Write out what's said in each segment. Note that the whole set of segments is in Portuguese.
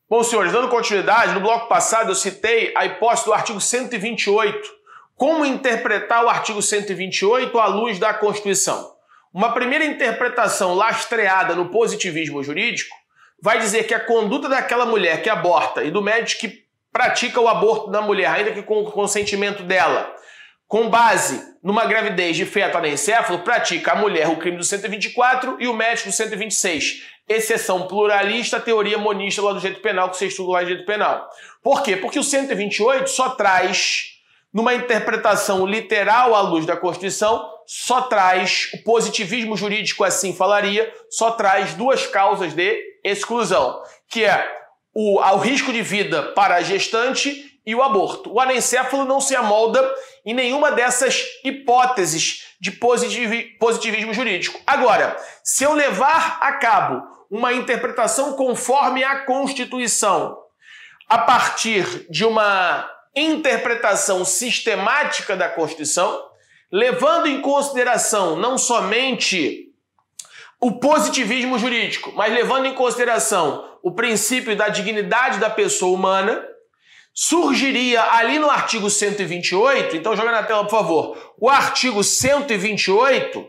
Bom, senhores, dando continuidade, no bloco passado eu citei a hipótese do artigo 128. Como interpretar o artigo 128 à luz da Constituição? Uma primeira interpretação lastreada no positivismo jurídico vai dizer que a conduta daquela mulher que aborta e do médico que pratica o aborto da mulher, ainda que com o consentimento dela, com base numa gravidez de feto anencéfalo, pratica a mulher o crime do 124 e o médico do 126. Exceção pluralista, teoria monista lá do direito penal, que você estuda lá no direito penal. Por quê? Porque o 128 só traz, numa interpretação literal à luz da Constituição, só traz, o positivismo jurídico assim falaria, só traz duas causas de exclusão, que é o risco de vida para a gestante e o aborto. O anencéfalo não se amolda em nenhuma dessas hipóteses de positivismo jurídico. Agora, se eu levar a cabo uma interpretação conforme a Constituição, a partir de uma interpretação sistemática da Constituição, levando em consideração não somente o positivismo jurídico, mas levando em consideração o princípio da dignidade da pessoa humana, surgiria ali no artigo 128, então joga na tela, por favor, o artigo 128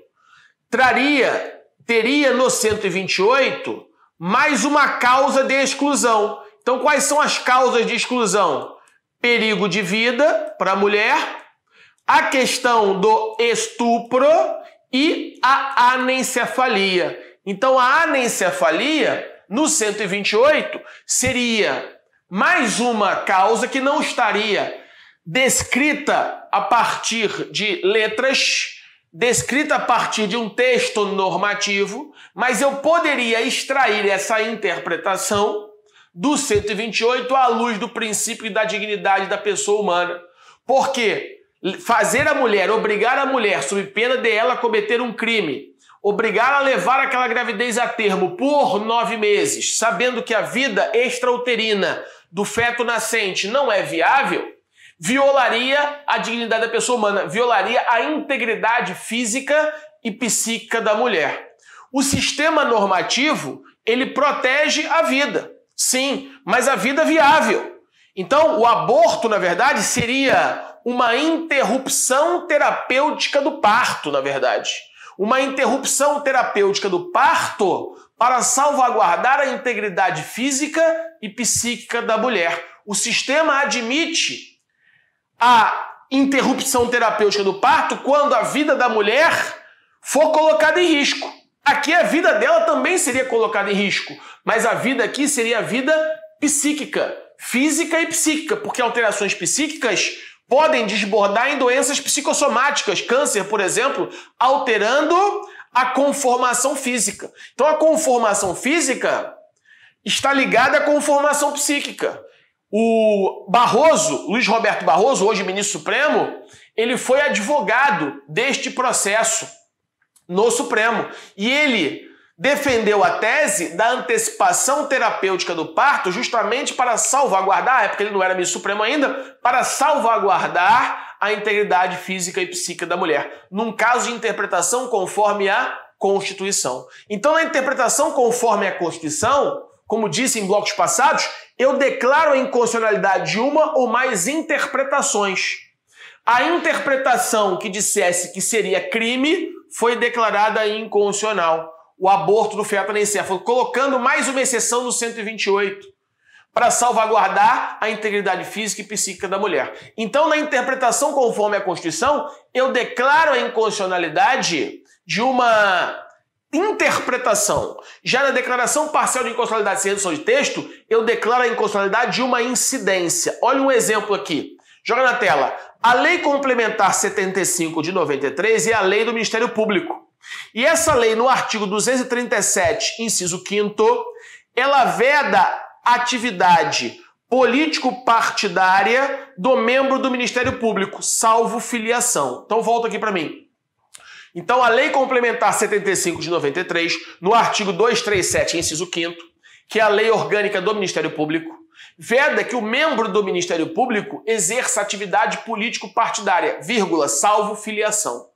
teria no 128 mais uma causa de exclusão. Então, quais são as causas de exclusão? Perigo de vida para a mulher, a questão do estupro e a anencefalia. Então, a anencefalia, no 128, seria mais uma causa que não estaria descrita a partir de letras, descrita a partir de um texto normativo, mas eu poderia extrair essa interpretação do 128 à luz do princípio da dignidade da pessoa humana. Porque fazer a mulher, obrigar a mulher, sob pena de ela cometer um crime, obrigar a levar aquela gravidez a termo por 9 meses, sabendo que a vida extrauterina do feto nascente não é viável, violaria a dignidade da pessoa humana, violaria a integridade física e psíquica da mulher. O sistema normativo, ele protege a vida, sim, mas a vida viável. Então, o aborto, na verdade, seria uma interrupção terapêutica do parto, na verdade. Uma interrupção terapêutica do parto para salvaguardar a integridade física e psíquica da mulher. O sistema admite a interrupção terapêutica do parto quando a vida da mulher for colocada em risco. Aqui a vida dela também seria colocada em risco, mas a vida aqui seria a vida psíquica, física e psíquica, porque alterações psíquicas podem desbordar em doenças psicossomáticas, câncer, por exemplo, alterando a conformação física. Então a conformação física está ligada à conformação psíquica. O Barroso, Luiz Roberto Barroso, hoje ministro supremo, ele foi advogado deste processo no Supremo. E ele defendeu a tese da antecipação terapêutica do parto justamente para salvaguardar, é porque ele não era ministro supremo ainda, para salvaguardar a integridade física e psíquica da mulher, num caso de interpretação conforme a Constituição. Então, na interpretação conforme a Constituição, como disse em blocos passados, eu declaro a inconstitucionalidade de uma ou mais interpretações. A interpretação que dissesse que seria crime foi declarada inconstitucional. O aborto do feto anencéfalo, colocando mais uma exceção no 128, para salvaguardar a integridade física e psíquica da mulher. Então, na interpretação conforme a Constituição, eu declaro a inconstitucionalidade de uma interpretação. Já na declaração parcial de inconstitucionalidade sem redução de texto, eu declaro a inconstitucionalidade de uma incidência. Olha um exemplo aqui. Joga na tela. A Lei Complementar 75 de 93 é a lei do Ministério Público. E essa lei, no artigo 237, inciso 5º, ela veda atividade político-partidária do membro do Ministério Público, salvo filiação. Então volta aqui para mim. Então a Lei Complementar 75 de 93, no artigo 237, inciso 5º, que é a lei orgânica do Ministério Público, veda que o membro do Ministério Público exerça atividade político-partidária, vírgula, salvo filiação.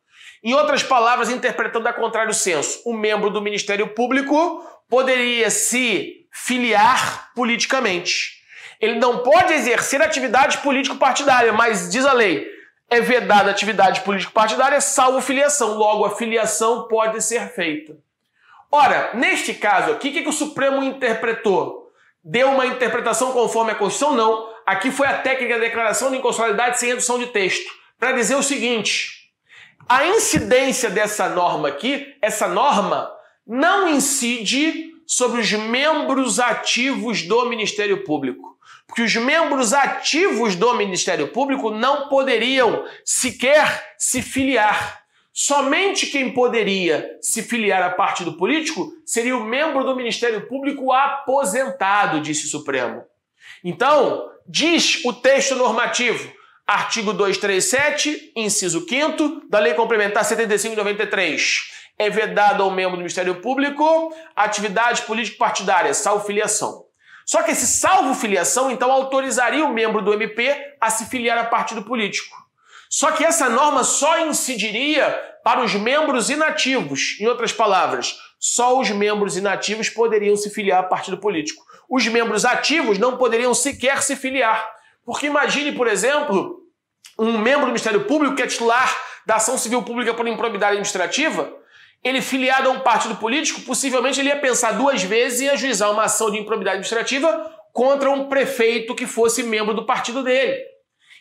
Em outras palavras, interpretando a contrário senso, o membro do Ministério Público poderia se filiar politicamente. Ele não pode exercer atividade político-partidária, mas, diz a lei, é vedada a atividade político-partidária, salvo filiação. Logo, a filiação pode ser feita. Ora, neste caso aqui, o que o Supremo interpretou? Deu uma interpretação conforme a Constituição? Não. Aqui foi a técnica da declaração de inconstitucionalidade sem redução de texto, para dizer o seguinte: a incidência dessa norma aqui, essa norma não incide sobre os membros ativos do Ministério Público. Porque os membros ativos do Ministério Público não poderiam sequer se filiar. Somente quem poderia se filiar a partido político seria o membro do Ministério Público aposentado, disse o Supremo. Então, diz o texto normativo, artigo 237, inciso 5º, da Lei Complementar 75 de 93. É vedado ao membro do Ministério Público a atividade político-partidária, salvo filiação. Só que esse salvo filiação, então, autorizaria o membro do MP a se filiar a partido político. Só que essa norma só incidiria para os membros inativos. Em outras palavras, só os membros inativos poderiam se filiar a partido político. Os membros ativos não poderiam sequer se filiar. Porque imagine, por exemplo, um membro do Ministério Público que é titular da ação civil pública por improbidade administrativa, ele filiado a um partido político, possivelmente ele ia pensar duas vezes em ajuizar uma ação de improbidade administrativa contra um prefeito que fosse membro do partido dele.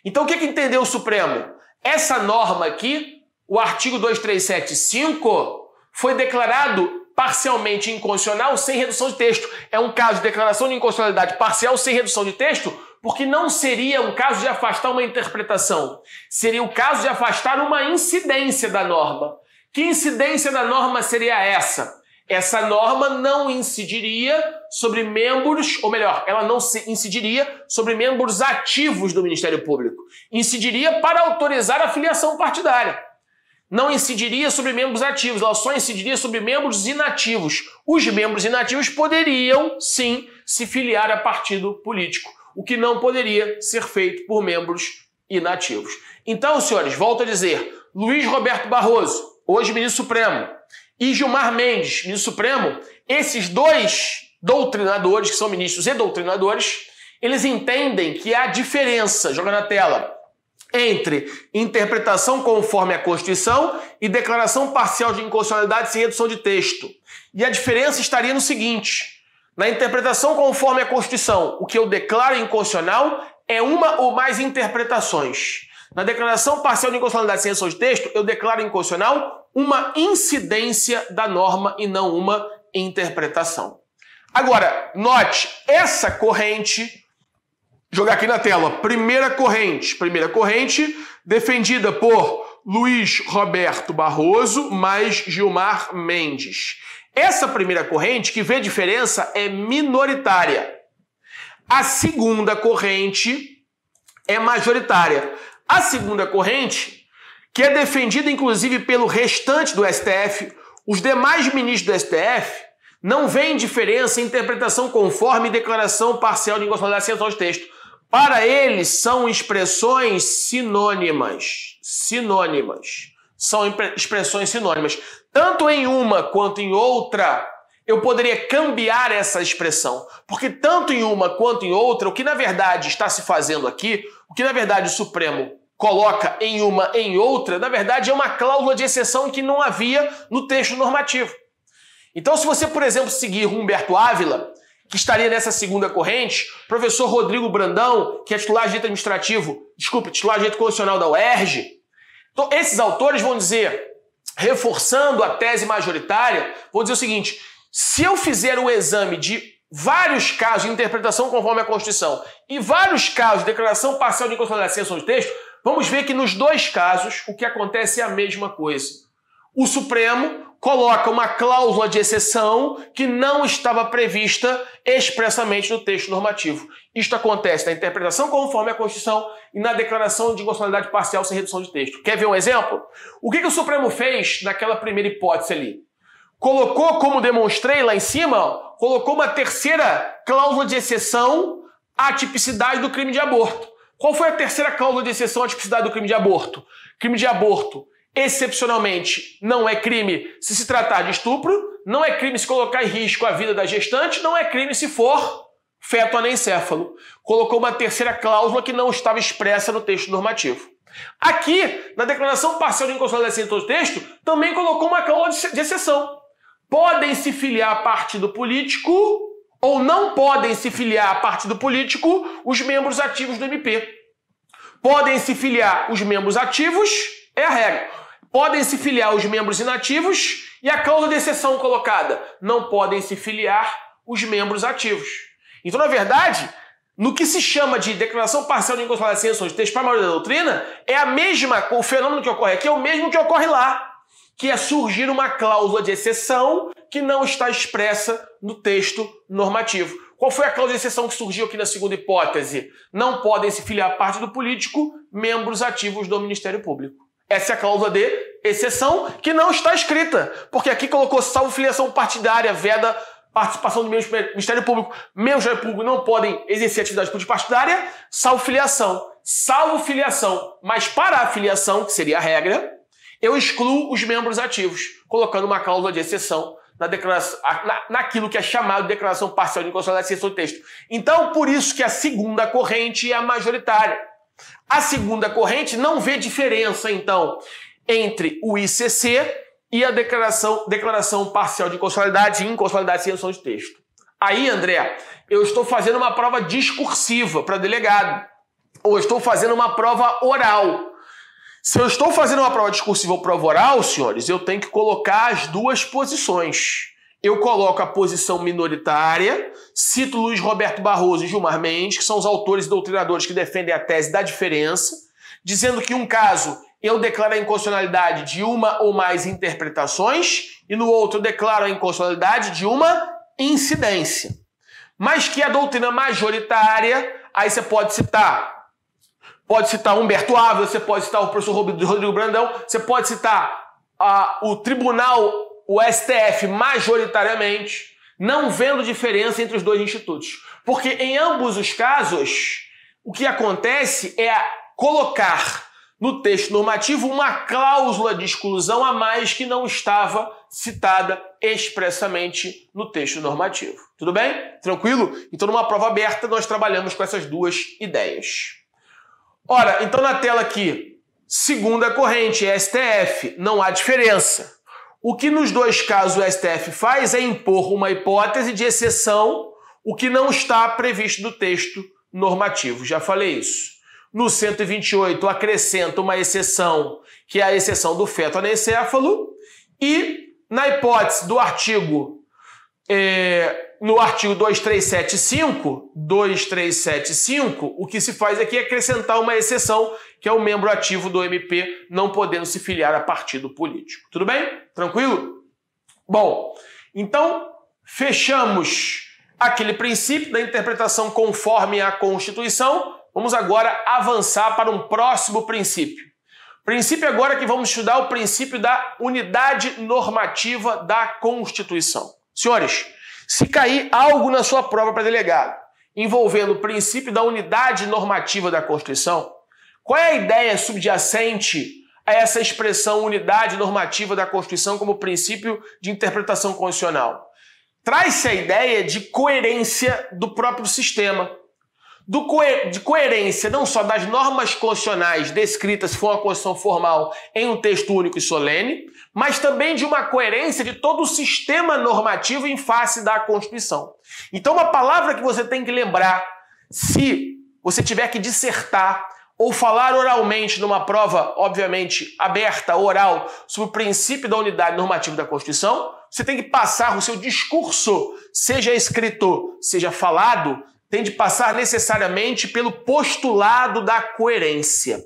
Então o que entendeu o Supremo? Essa norma aqui, o artigo 237.5, foi declarado parcialmente inconstitucional sem redução de texto. É um caso de declaração de inconstitucionalidade parcial sem redução de texto, porque não seria um caso de afastar uma interpretação. Seria o caso de afastar uma incidência da norma. Que incidência da norma seria essa? Essa norma não incidiria sobre membros, ou melhor, ela não incidiria sobre membros ativos do Ministério Público. Incidiria para autorizar a filiação partidária. Não incidiria sobre membros ativos, ela só incidiria sobre membros inativos. Os membros inativos poderiam, sim, se filiar a partido político, o que não poderia ser feito por membros inativos. Então, senhores, volto a dizer, Luiz Roberto Barroso, hoje ministro Supremo, e Gilmar Mendes, ministro Supremo, esses dois doutrinadores, que são ministros e doutrinadores, eles entendem que há diferença, joga na tela, entre interpretação conforme a Constituição e declaração parcial de inconstitucionalidade sem redução de texto. E a diferença estaria no seguinte: na interpretação conforme a Constituição, o que eu declaro inconstitucional é uma ou mais interpretações. Na declaração parcial de inconstitucionalidade sem redução de texto, eu declaro inconstitucional uma incidência da norma e não uma interpretação. Agora, note, essa corrente, jogar aqui na tela, primeira corrente defendida por Luiz Roberto Barroso mais Gilmar Mendes. Essa primeira corrente, que vê diferença, é minoritária. A segunda corrente é majoritária. A segunda corrente, que é defendida inclusive pelo restante do STF, os demais ministros do STF, não veem diferença em interpretação conforme e declaração parcial de inconstitucionalidade sem redução de texto. Para eles, são expressões sinônimas. São expressões sinônimas. Tanto em uma quanto em outra, eu poderia cambiar essa expressão. Porque tanto em uma quanto em outra, o que na verdade está se fazendo aqui, o que na verdade o Supremo coloca em uma em outra, na verdade é uma cláusula de exceção que não havia no texto normativo. Então, se você, por exemplo, seguir Humberto Ávila, que estaria nessa segunda corrente, professor Rodrigo Brandão, que é titular de direito titular de direito constitucional da UERJ, então esses autores vão dizer, reforçando a tese majoritária, vão dizer o seguinte: se eu fizer um exame de vários casos de interpretação conforme a Constituição e vários casos de declaração parcial de inconstitucionalidade sem redução de texto, vamos ver que nos dois casos o que acontece é a mesma coisa. O Supremo coloca uma cláusula de exceção que não estava prevista expressamente no texto normativo. Isto acontece na interpretação conforme a Constituição e na declaração de inconstitucionalidade parcial sem redução de texto. Quer ver um exemplo? O que o Supremo fez naquela primeira hipótese ali? Colocou, como demonstrei lá em cima, colocou uma terceira cláusula de exceção à tipicidade do crime de aborto. Qual foi a terceira cláusula de exceção à tipicidade do crime de aborto? Crime de aborto Excepcionalmente, não é crime se tratar de estupro, não é crime se colocar em risco a vida da gestante, não é crime se for feto anencéfalo. Colocou uma terceira cláusula que não estava expressa no texto normativo. Aqui, na declaração parcial de inconstitucionalidade do texto, também colocou uma cláusula de exceção. Podem se filiar a partido político ou não podem se filiar a partido político os membros ativos do MP. Podem se filiar os membros ativos, é a regra. Podem se filiar os membros inativos e a cláusula de exceção colocada. Não podem se filiar os membros ativos. Então, na verdade, no que se chama de declaração parcial de inconstitucionalidade de texto para a maioria da doutrina, é a mesma, o fenômeno que ocorre aqui é o mesmo que ocorre lá, que é surgir uma cláusula de exceção que não está expressa no texto normativo. Qual foi a cláusula de exceção que surgiu aqui na segunda hipótese? Não podem se filiar a partido político membros ativos do Ministério Público. Essa é a cláusula de exceção que não está escrita, porque aqui colocou salvo filiação partidária, veda participação do Ministério Público. Membros do Ministério Público não podem exercer atividade política partidária, salvo filiação. Salvo filiação, mas para a filiação, que seria a regra, eu excluo os membros ativos, colocando uma cláusula de exceção na declaração, naquilo que é chamado de declaração parcial de inconstitucionalidade do texto. Então, por isso que a segunda corrente é a majoritária. A segunda corrente não vê diferença, então, entre o ICC e a declaração parcial de inconstitucionalidade e inconstitucionalidade sem sanção de texto. Aí, André, eu estou fazendo uma prova discursiva para delegado, ou estou fazendo uma prova oral. Se eu estou fazendo uma prova discursiva ou prova oral, senhores, eu tenho que colocar as duas posições. Eu coloco a posição minoritária, cito Luiz Roberto Barroso e Gilmar Mendes, que são os autores e doutrinadores que defendem a tese da diferença, dizendo que em um caso eu declaro a inconstitucionalidade de uma ou mais interpretações e no outro eu declaro a inconstitucionalidade de uma incidência. Mas que a doutrina majoritária, aí você pode citar Humberto Ávila, você pode citar o professor Rodrigo Brandão, você pode citar o tribunal, o STF, majoritariamente, não vendo diferença entre os dois institutos. Porque em ambos os casos, o que acontece é colocar no texto normativo uma cláusula de exclusão a mais que não estava citada expressamente no texto normativo. Tudo bem? Tranquilo? Então, numa prova aberta, nós trabalhamos com essas duas ideias. Ora, então na tela aqui, segunda corrente, STF, não há diferença. O que nos dois casos o STF faz é impor uma hipótese de exceção, o que não está previsto no texto normativo. Já falei isso. No 128, acrescenta uma exceção, que é a exceção do feto anencéfalo, e na hipótese do artigo, no artigo 2375, o que se faz aqui é acrescentar uma exceção, que é o membro ativo do MP não podendo se filiar a partido político. Tudo bem? Tranquilo? Bom, então fechamos aquele princípio da interpretação conforme a Constituição. Vamos agora avançar para um próximo princípio. Princípio agora que vamos estudar o princípio da unidade normativa da Constituição. Senhores, se cair algo na sua prova para delegado envolvendo o princípio da unidade normativa da Constituição, qual é a ideia subjacente a essa expressão unidade normativa da Constituição como princípio de interpretação constitucional? Traz-se a ideia de coerência do próprio sistema. De coerência não só das normas constitucionais descritas, se for uma Constituição formal, em um texto único e solene, mas também de uma coerência de todo o sistema normativo em face da Constituição. Então, uma palavra que você tem que lembrar, se você tiver que dissertar ou falar oralmente numa prova, obviamente, aberta, oral, sobre o princípio da unidade normativa da Constituição, você tem que passar o seu discurso, seja escrito, seja falado, tem de passar necessariamente pelo postulado da coerência.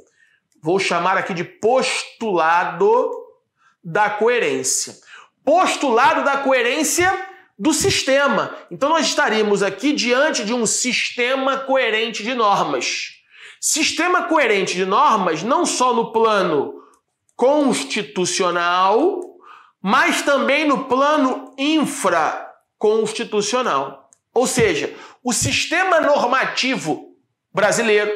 Vou chamar aqui de postulado da coerência. Postulado da coerência do sistema. Então nós estaríamos aqui diante de um sistema coerente de normas. Sistema coerente de normas não só no plano constitucional, mas também no plano infraconstitucional. Ou seja, o sistema normativo brasileiro,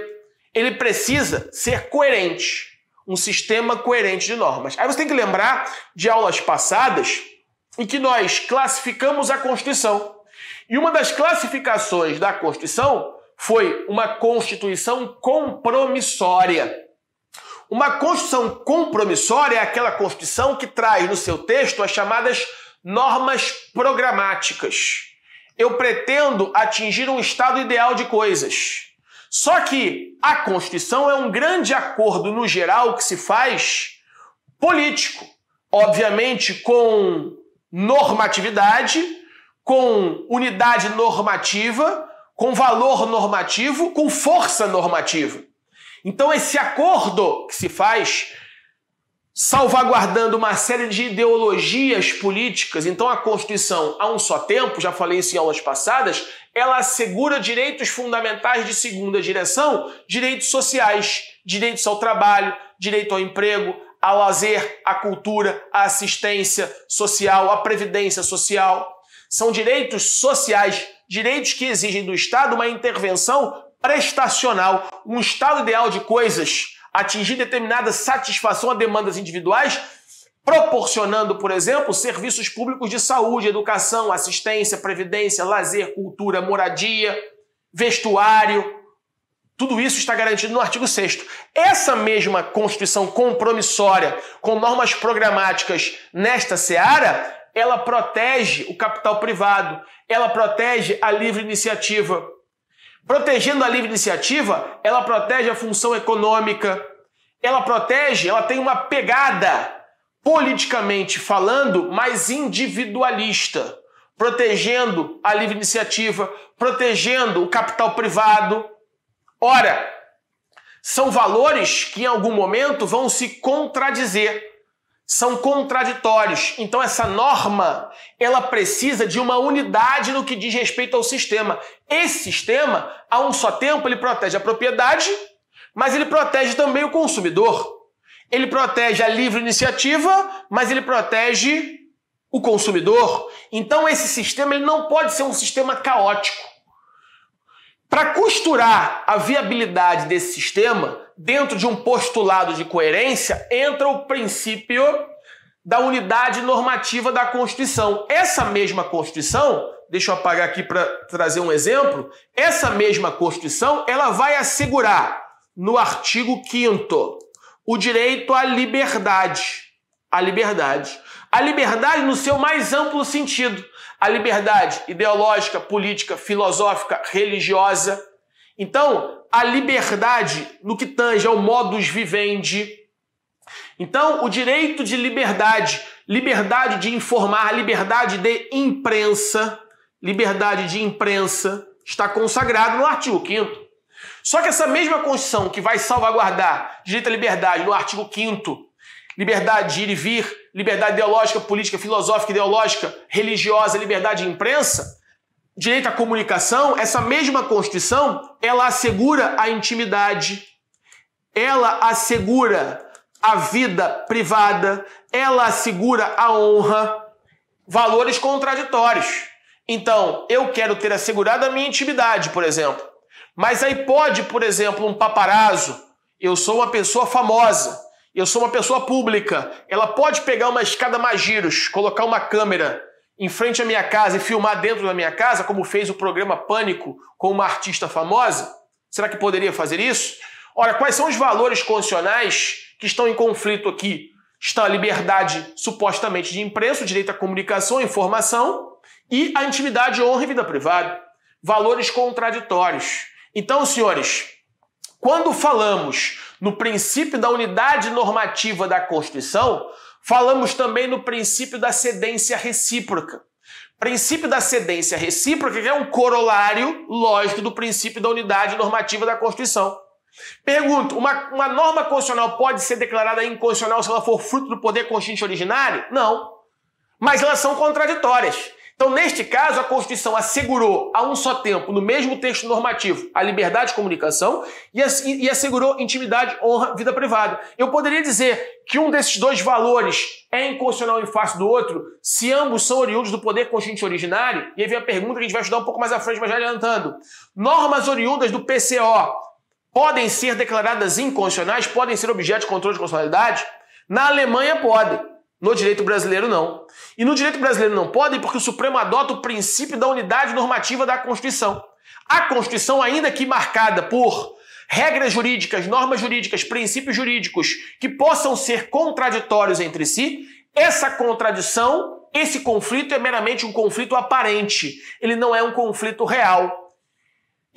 ele precisa ser coerente. um sistema coerente de normas. Aí você tem que lembrar de aulas passadas em que nós classificamos a Constituição. E uma das classificações da Constituição foi uma Constituição compromissória. Uma Constituição compromissória é aquela Constituição que traz no seu texto as chamadas normas programáticas. Eu pretendo atingir um estado ideal de coisas. Só que a Constituição é um grande acordo no geral que se faz político, obviamente com normatividade, com unidade normativa, com valor normativo, com força normativa. Então esse acordo que se faz, salvaguardando uma série de ideologias políticas, então a Constituição, a um só tempo, já falei isso em aulas passadas, ela assegura direitos fundamentais de segunda direção, direitos sociais, direitos ao trabalho, direito ao emprego, ao lazer, à cultura, à assistência social, à previdência social. São direitos sociais, direitos que exigem do Estado uma intervenção prestacional, um estado ideal de coisas, atingir determinada satisfação a demandas individuais, proporcionando, por exemplo, serviços públicos de saúde, educação, assistência, previdência, lazer, cultura, moradia, vestuário. Tudo isso está garantido no artigo 6º. Essa mesma Constituição compromissória, com normas programáticas nesta seara, ela protege o capital privado, ela protege a livre iniciativa. Protegendo a livre iniciativa, ela protege a função econômica, ela tem uma pegada, politicamente falando, mais individualista, protegendo a livre iniciativa, protegendo o capital privado. Ora, são valores que em algum momento vão se contradizer, são contraditórios. Então essa norma, ela precisa de uma unidade no que diz respeito ao sistema. Esse sistema, a um só tempo, ele protege a propriedade, mas ele protege também o consumidor. Ele protege a livre iniciativa, mas ele protege o consumidor. Então esse sistema ele não pode ser um sistema caótico. Para costurar a viabilidade desse sistema, dentro de um postulado de coerência, entra o princípio da unidade normativa da Constituição. Essa mesma Constituição, deixa eu apagar aqui para trazer um exemplo, essa mesma Constituição, ela vai assegurar no artigo 5º o direito à liberdade. A liberdade. A liberdade no seu mais amplo sentido. A liberdade ideológica, política, filosófica, religiosa. Então, a liberdade no que tange ao modus vivendi. Então, o direito de liberdade, liberdade de informar, liberdade de imprensa, está consagrado no artigo 5º. Só que essa mesma Constituição que vai salvaguardar direito à liberdade no artigo 5º, liberdade de ir e vir, liberdade ideológica, política, filosófica, ideológica, religiosa, liberdade de imprensa, direito à comunicação, essa mesma Constituição, ela assegura a intimidade, ela assegura a vida privada, ela assegura a honra, valores contraditórios. Então, eu quero ter assegurado a minha intimidade, por exemplo. Mas aí pode, por exemplo, um paparazzo, eu sou uma pessoa famosa, eu sou uma pessoa pública, ela pode pegar uma escada Magiros, colocar uma câmera em frente à minha casa e filmar dentro da minha casa, como fez o programa Pânico com uma artista famosa? Será que poderia fazer isso? Ora, quais são os valores constitucionais que estão em conflito aqui? Está a liberdade supostamente de imprensa, o direito à comunicação, à informação e a intimidade, honra e vida privada. Valores contraditórios. Então, senhores, quando falamos no princípio da unidade normativa da Constituição, falamos também no princípio da cedência recíproca. Princípio da cedência recíproca que é um corolário lógico do princípio da unidade normativa da Constituição. Pergunto, uma norma constitucional pode ser declarada inconstitucional se ela for fruto do poder constituinte originário? Não. Mas elas são contraditórias. Então, neste caso, a Constituição assegurou a um só tempo, no mesmo texto normativo, a liberdade de comunicação e assegurou intimidade, honra, vida privada. Eu poderia dizer que um desses dois valores é inconstitucional em face do outro, se ambos são oriundos do poder constituinte originário? E aí vem a pergunta que a gente vai estudar um pouco mais à frente, mas já adiantando. Normas oriundas do PCO podem ser declaradas inconstitucionais, podem ser objeto de controle de constitucionalidade? Na Alemanha podem, no direito brasileiro não. E no direito brasileiro não podem porque o Supremo adota o princípio da unidade normativa da Constituição. A Constituição, ainda que marcada por regras jurídicas, normas jurídicas, princípios jurídicos que possam ser contraditórios entre si, essa contradição, esse conflito é meramente um conflito aparente. Ele não é um conflito real.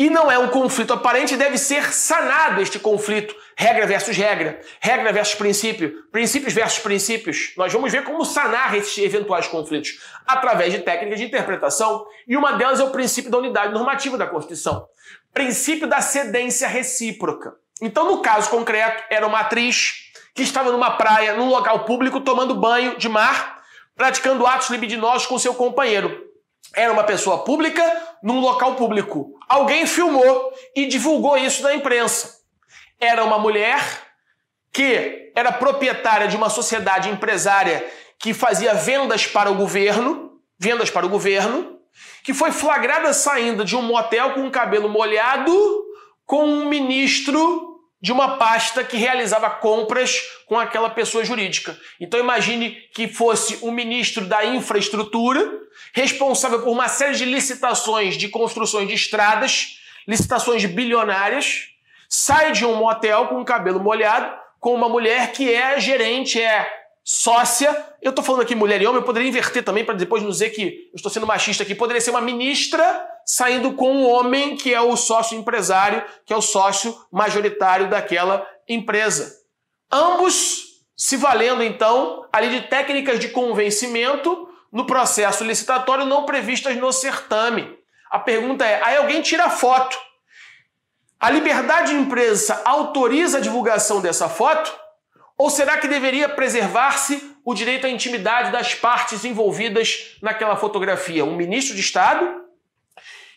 E não é um conflito aparente, deve ser sanado este conflito. Regra versus regra, regra versus princípio, princípios versus princípios. Nós vamos ver como sanar esses eventuais conflitos através de técnicas de interpretação, e uma delas é o princípio da unidade normativa da Constituição. Princípio da cedência recíproca. Então, no caso concreto, era uma atriz que estava numa praia, num local público, tomando banho de mar, praticando atos libidinosos com seu companheiro. Era uma pessoa pública num local público. Alguém filmou e divulgou isso na imprensa. Era uma mulher que era proprietária de uma sociedade empresária que fazia vendas para o governo, que foi flagrada saindo de um motel com o cabelo molhado com um ministro de uma pasta que realizava compras com aquela pessoa jurídica. Então imagine que fosse um ministro da infraestrutura, responsável por uma série de licitações de construções de estradas, licitações bilionárias, sai de um motel com o cabelo molhado, com uma mulher que é gerente, é sócia. Eu estou falando aqui mulher e homem, eu poderia inverter também para depois não dizer que eu estou sendo machista aqui. Poderia ser uma ministra saindo com um homem que é o sócio empresário, que é o sócio majoritário daquela empresa. Ambos se valendo, então, ali de técnicas de convencimento no processo licitatório não previstas no certame. A pergunta é, aí alguém tira a foto. A liberdade de imprensa autoriza a divulgação dessa foto? Ou será que deveria preservar-se o direito à intimidade das partes envolvidas naquela fotografia? Um ministro de Estado,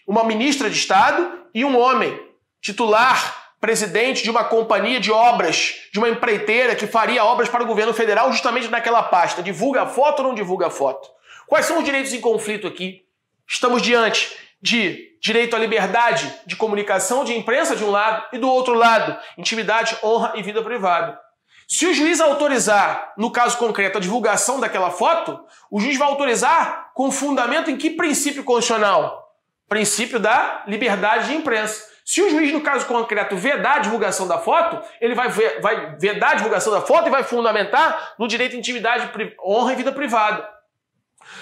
uma ministra de Estado e um homem, titular, presidente de uma companhia de obras, de uma empreiteira que faria obras para o governo federal justamente naquela pasta. Divulga a foto ou não divulga a foto? Quais são os direitos em conflito aqui? Estamos diante de direito à liberdade de comunicação de imprensa de um lado e do outro lado, intimidade, honra e vida privada. Se o juiz autorizar, no caso concreto, a divulgação daquela foto, o juiz vai autorizar com fundamento em que princípio constitucional? Princípio da liberdade de imprensa. Se o juiz, no caso concreto, vedar a divulgação da foto, ele vai vedar a divulgação da foto e vai fundamentar no direito à intimidade, honra e vida privada.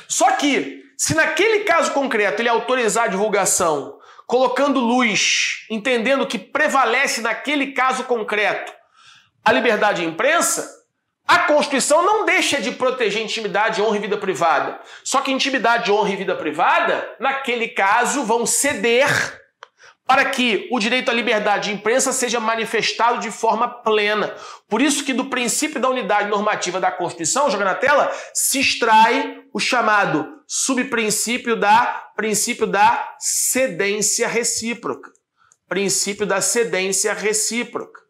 Só que, se naquele caso concreto ele autorizar a divulgação, colocando luz, entendendo que prevalece naquele caso concreto a liberdade de imprensa, a Constituição não deixa de proteger intimidade, honra e vida privada. Só que intimidade, honra e vida privada, naquele caso, vão ceder para que o direito à liberdade de imprensa seja manifestado de forma plena. Por isso que do princípio da unidade normativa da Constituição, joga na tela, se extrai o chamado subprincípio da cedência recíproca. Princípio da cedência recíproca.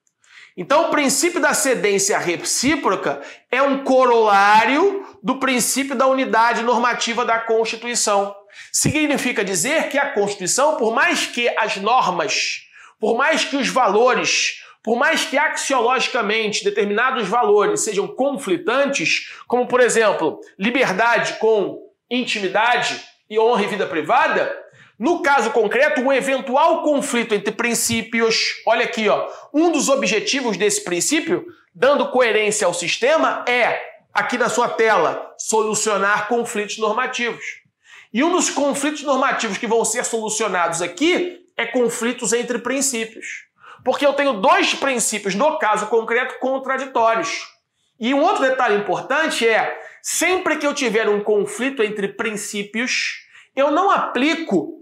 Então, o princípio da cedência recíproca é um corolário do princípio da unidade normativa da Constituição. Significa dizer que a Constituição, por mais que as normas, por mais que os valores, por mais que axiologicamente determinados valores sejam conflitantes, como, por exemplo, liberdade com intimidade e honra e vida privada, no caso concreto, um eventual conflito entre princípios, olha aqui, ó, um dos objetivos desse princípio, dando coerência ao sistema, é, aqui na sua tela, solucionar conflitos normativos. E um dos conflitos normativos que vão ser solucionados aqui é conflitos entre princípios. Porque eu tenho dois princípios, no caso concreto, contraditórios. E um outro detalhe importante é, sempre que eu tiver um conflito entre princípios, eu não aplico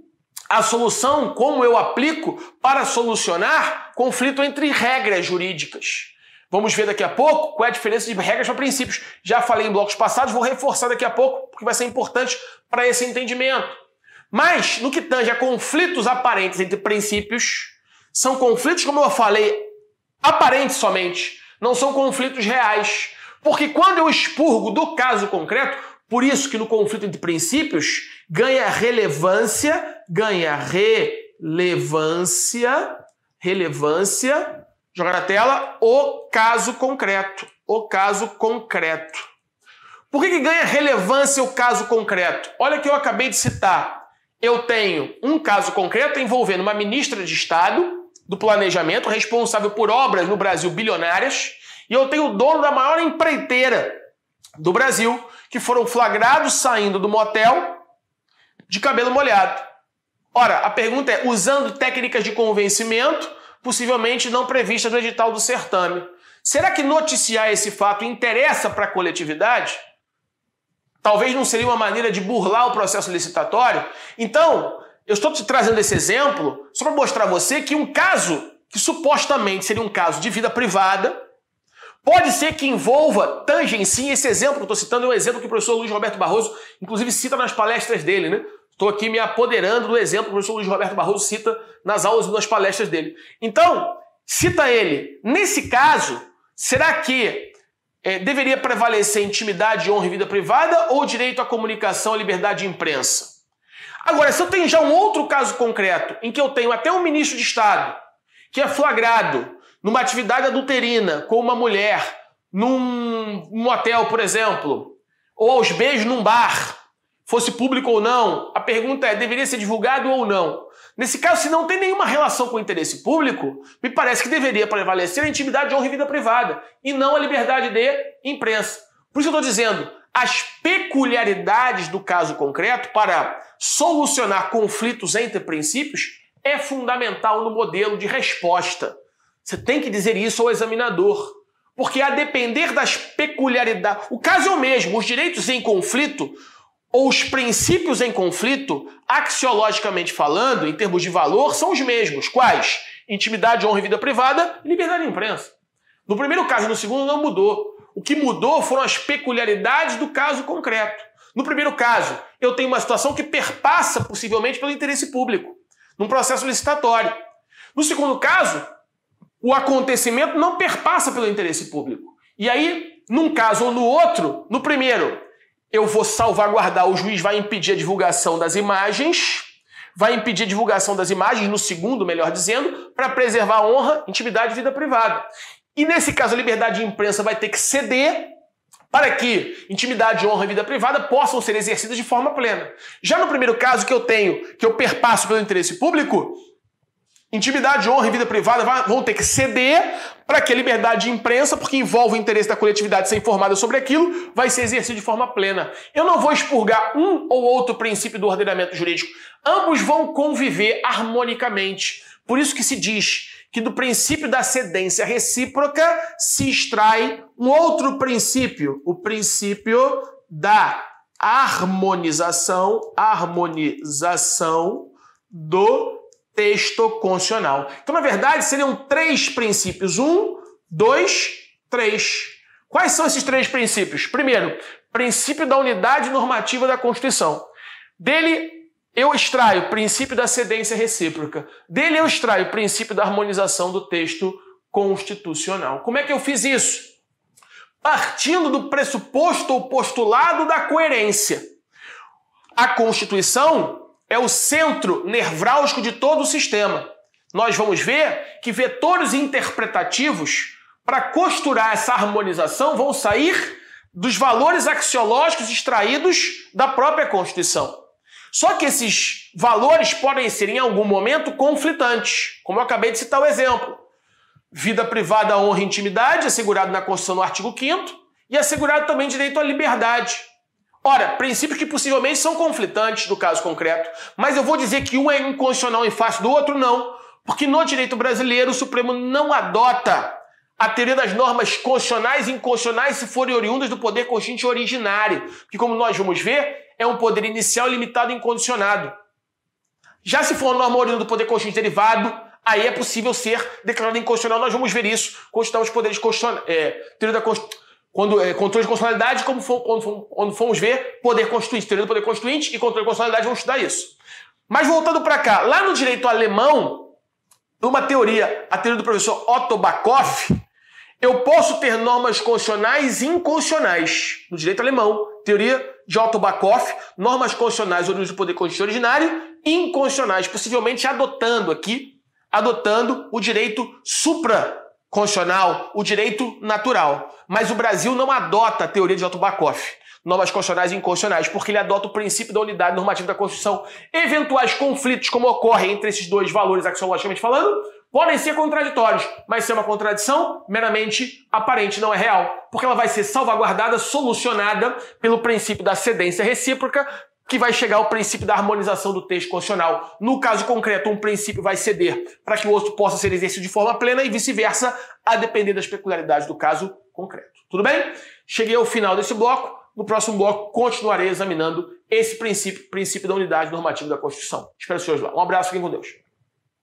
a solução como eu aplico para solucionar conflito entre regras jurídicas. Vamos ver daqui a pouco qual é a diferença de regras para princípios. Já falei em blocos passados, vou reforçar daqui a pouco, porque vai ser importante para esse entendimento. Mas, no que tange a conflitos aparentes entre princípios, são conflitos, como eu falei, aparentes somente, não são conflitos reais. Porque quando eu expurgo do caso concreto, por isso que no conflito entre princípios ganha relevância relevância, joga na tela, o caso concreto. O caso concreto. Por que ganha relevância o caso concreto? Olha o que eu acabei de citar. Eu tenho um caso concreto envolvendo uma ministra de Estado do Planejamento, responsável por obras no Brasil bilionárias, e eu tenho o dono da maior empreiteira do Brasil, que foram flagrados saindo do motel de cabelo molhado. Ora, a pergunta é, usando técnicas de convencimento, possivelmente não previstas no edital do certame, será que noticiar esse fato interessa para a coletividade? Talvez não seria uma maneira de burlar o processo licitatório? Então, eu estou te trazendo esse exemplo só para mostrar a você que um caso que supostamente seria um caso de vida privada, pode ser que envolva, tangencie, esse exemplo que eu estou citando é um exemplo que o professor Luiz Roberto Barroso, inclusive, cita nas palestras dele, né? Estou aqui me apoderando do exemplo que o professor Luiz Roberto Barroso cita nas aulas e nas palestras dele. Então, cita ele. Nesse caso, será que deveria prevalecer intimidade, honra e vida privada ou direito à comunicação, à liberdade de imprensa? Agora, se eu tenho já um outro caso concreto, em que eu tenho até um ministro de Estado que é flagrado numa atividade adulterina com uma mulher num hotel, por exemplo, ou aos beijos num bar, fosse público ou não, a pergunta é, deveria ser divulgado ou não? Nesse caso, se não tem nenhuma relação com o interesse público, me parece que deveria prevalecer a intimidade, honra e vida privada, e não a liberdade de imprensa. Por isso eu estou dizendo, as peculiaridades do caso concreto para solucionar conflitos entre princípios é fundamental no modelo de resposta. Você tem que dizer isso ao examinador, porque a depender das peculiaridades, o caso é o mesmo, os direitos em conflito ou os princípios em conflito, axiologicamente falando, em termos de valor, são os mesmos. Quais? Intimidade, honra e vida privada e liberdade de imprensa. No primeiro caso e no segundo não mudou. O que mudou foram as peculiaridades do caso concreto. No primeiro caso, eu tenho uma situação que perpassa possivelmente pelo interesse público, num processo licitatório. No segundo caso, o acontecimento não perpassa pelo interesse público. E aí, num caso ou no outro, no primeiro, eu vou salvaguardar, o juiz vai impedir a divulgação das imagens, no segundo, melhor dizendo, para preservar a honra, intimidade e vida privada. E nesse caso, a liberdade de imprensa vai ter que ceder para que intimidade, honra e vida privada possam ser exercidas de forma plena. Já no primeiro caso que eu perpasso pelo interesse público, intimidade, honra e vida privada vão ter que ceder para que a liberdade de imprensa, porque envolve o interesse da coletividade ser informada sobre aquilo, vai ser exercido de forma plena. Eu não vou expurgar um ou outro princípio do ordenamento jurídico. Ambos vão conviver harmonicamente. Por isso que se diz que do princípio da cedência recíproca se extrai um outro princípio, o princípio da harmonização do texto constitucional. Então, na verdade, seriam 3 princípios. 1, 2, 3. Quais são esses 3 princípios? Primeiro, princípio da unidade normativa da Constituição. Dele, eu extraio o princípio da cedência recíproca. Dele, eu extraio o princípio da harmonização do texto constitucional. Como é que eu fiz isso? Partindo do pressuposto ou postulado da coerência. A Constituição é o centro nevrálgico de todo o sistema. Nós vamos ver que vetores interpretativos para costurar essa harmonização vão sair dos valores axiológicos extraídos da própria Constituição. Só que esses valores podem ser, em algum momento, conflitantes, como eu acabei de citar o exemplo. Vida privada, honra e intimidade, assegurado na Constituição no artigo 5º, e assegurado também direito à liberdade. Ora, princípios que possivelmente são conflitantes do caso concreto, mas eu vou dizer que um é inconstitucional em face do outro, não, porque no direito brasileiro o Supremo não adota a teoria das normas constitucionais e inconstitucionais se forem oriundas do poder constituinte originário, que, como nós vamos ver, é um poder inicial limitado e incondicionado. Já se for uma norma oriunda do poder constituinte derivado, aí é possível ser declarado inconstitucional. Nós vamos ver isso quando estudar os poderes constitucionais, teoria da Constituição. Controle de constitucionalidade, quando fomos ver poder constituinte, teoria do poder constituinte e controle de constitucionalidade, vamos estudar isso. Mas voltando para cá, lá no direito alemão, numa teoria, a teoria do professor Otto Backhoff, eu posso ter normas constitucionais e inconstitucionais. No direito alemão, teoria de Otto Backhoff, normas constitucionais oriundas do poder constituinte originário e inconstitucionais, possivelmente adotando aqui adotando o direito supraconstitucional, o direito natural. Mas o Brasil não adota a teoria de Jatobackoff, normas constitucionais e inconstitucionais, porque ele adota o princípio da unidade normativa da Constituição. Eventuais conflitos, como ocorrem entre esses dois valores axiologicamente falando, podem ser contraditórios, mas se é uma contradição meramente aparente, não é real, porque ela vai ser salvaguardada, solucionada pelo princípio da cedência recíproca, que vai chegar ao princípio da harmonização do texto constitucional. No caso concreto, um princípio vai ceder para que o outro possa ser exercido de forma plena e vice-versa, a depender das peculiaridades do caso concreto. Tudo bem? Cheguei ao final desse bloco. No próximo bloco, continuarei examinando esse princípio da unidade normativa da Constituição. Espero os senhores lá. Um abraço, fiquem com Deus.